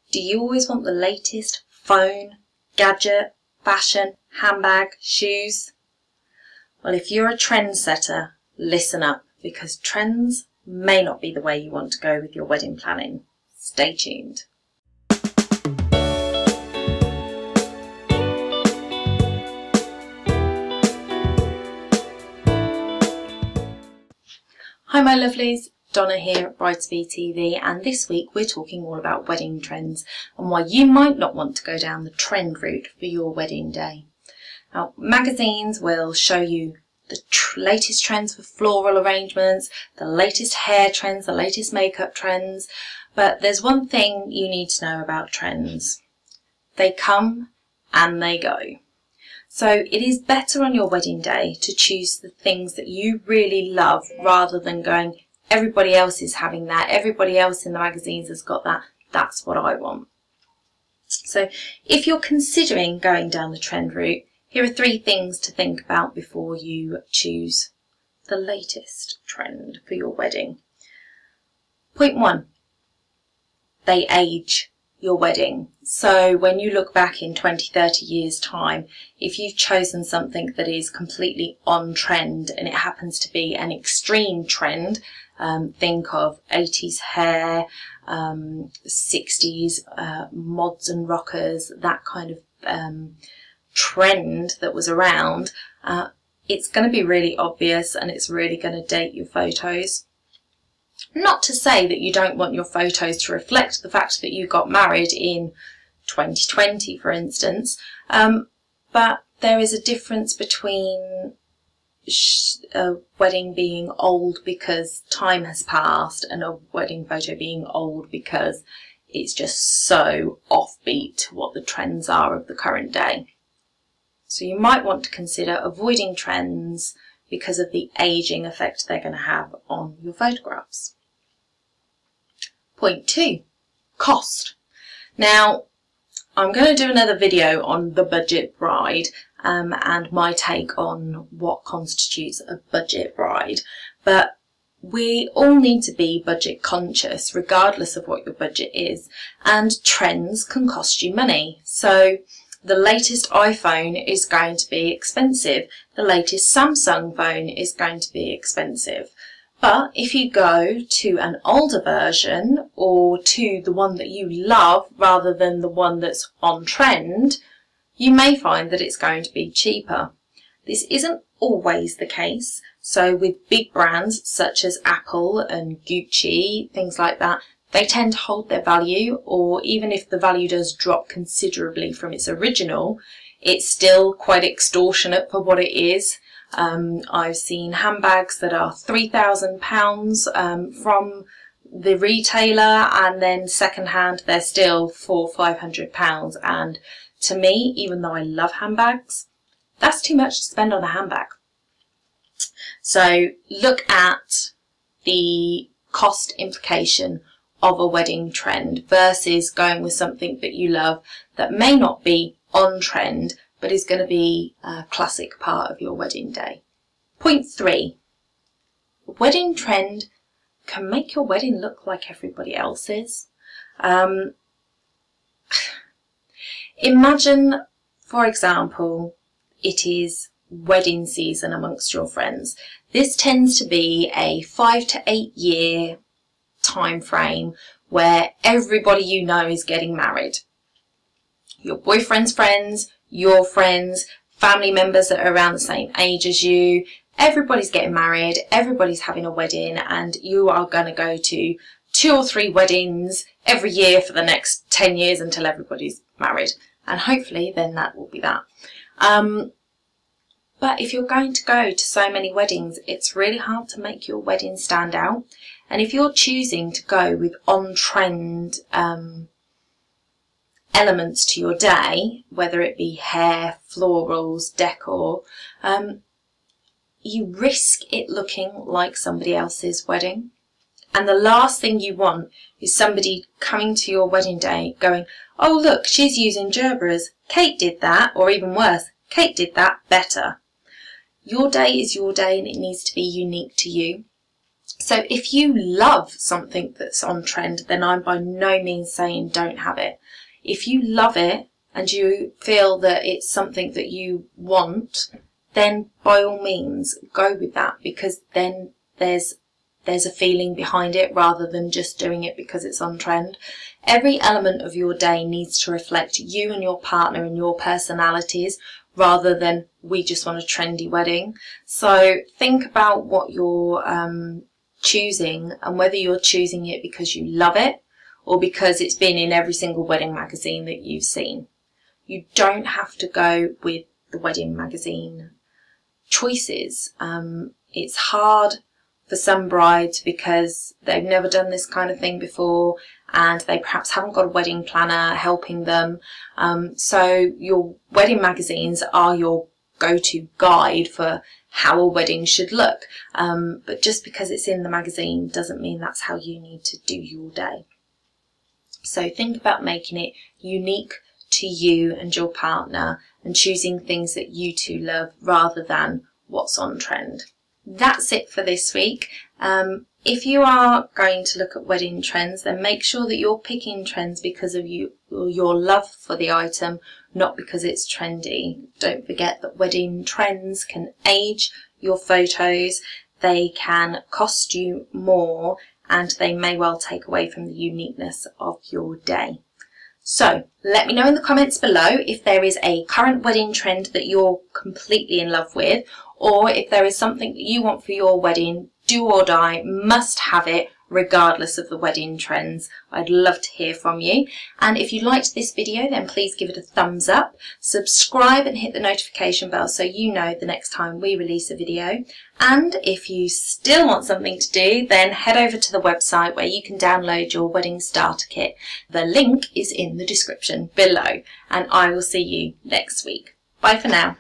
Do you always want the latest phone, gadget, fashion, handbag, shoes? Well, if you're a trendsetter, listen up, because trends may not be the way you want to go with your wedding planning. Stay tuned. Hi my lovelies, Donna here at Bride2Be TV, and this week we're talking all about wedding trends and why you might not want to go down the trend route for your wedding day. Now, magazines will show you the latest trends for floral arrangements, the latest hair trends, the latest makeup trends, but there's one thing you need to know about trends. They come and they go. So it is better on your wedding day to choose the things that you really love rather than going, everybody else is having that, everybody else in the magazines has got that, that's what I want. So if you're considering going down the trend route, here are 3 things to think about before you choose the latest trend for your wedding. Point 1, they age your wedding. So when you look back in 20-30 years time, if you've chosen something that is completely on trend and it happens to be an extreme trend, think of 80s hair, 60s mods and rockers, that kind of trend that was around, it's going to be really obvious and it's really going to date your photos. Not to say that you don't want your photos to reflect the fact that you got married in 2020, for instance, but there is a difference between a wedding being old because time has passed and a wedding photo being old because it's just so offbeat to what the trends are of the current day. So you might want to consider avoiding trends because of the aging effect they're going to have on your photographs. Point 2, cost. Now, I'm going to do another video on the budget bride and my take on what constitutes a budget bride, but we all need to be budget conscious regardless of what your budget is, and trends can cost you money. So the latest iPhone is going to be expensive, the latest Samsung phone is going to be expensive. But if you go to an older version or to the one that you love rather than the one that's on trend, you may find that it's going to be cheaper. This isn't always the case. So with big brands such as Apple and Gucci, things like that, they tend to hold their value, or even if the value does drop considerably from its original, it's still quite extortionate for what it is. I've seen handbags that are £3,000 from the retailer, and then second hand they're still £400-500, and to me, even though I love handbags, that's too much to spend on a handbag. So look at the cost implication of a wedding trend versus going with something that you love that may not be on trend but is going to be a classic part of your wedding day. Point 3, a wedding trend can make your wedding look like everybody else's. Imagine, for example, it is wedding season amongst your friends. This tends to be a 5 to 8 year time frame where everybody you know is getting married. Your boyfriend's friends, your friends, family members that are around the same age as you, everybody's getting married, everybody's having a wedding, and you are going to go to 2 or 3 weddings every year for the next 10 years until everybody's married, and hopefully then that will be that. But if you're going to go to so many weddings, it's really hard to make your wedding stand out. And if you're choosing to go with on-trend elements to your day, whether it be hair, florals, decor, you risk it looking like somebody else's wedding. And the last thing you want is somebody coming to your wedding day going, oh look, she's using Gerberas, Kate did that, or even worse, Kate did that better. Your day is your day and it needs to be unique to you. So if you love something that's on trend, then I'm by no means saying don't have it. If you love it and you feel that it's something that you want, then by all means go with that, because then there's a feeling behind it rather than just doing it because it's on trend. Every element of your day needs to reflect you and your partner and your personalities, rather than we just want a trendy wedding. So think about what you're choosing, and whether you're choosing it because you love it or because it's been in every single wedding magazine that you've seen. You don't have to go with the wedding magazine choices. It's hard for some brides because they've never done this kind of thing before, and they perhaps haven't got a wedding planner helping them. So your wedding magazines are your go-to guide for how a wedding should look. But just because it's in the magazine doesn't mean that's how you need to do your day. So think about making it unique to you and your partner, and choosing things that you two love rather than what's on trend. That's it for this week. If you are going to look at wedding trends, then make sure that you're picking trends because of your love for the item, not because it's trendy. Don't forget that wedding trends can age your photos, they can cost you more, and they may well take away from the uniqueness of your day. So let me know in the comments below if there is a current wedding trend that you're completely in love with, or if there is something that you want for your wedding, do or die, must have it regardless of the wedding trends. I'd love to hear from you. And if you liked this video, then please give it a thumbs up, subscribe and hit the notification bell so you know the next time we release a video. And if you still want something to do, then head over to the website where you can download your wedding starter kit. The link is in the description below, and I will see you next week. Bye for now.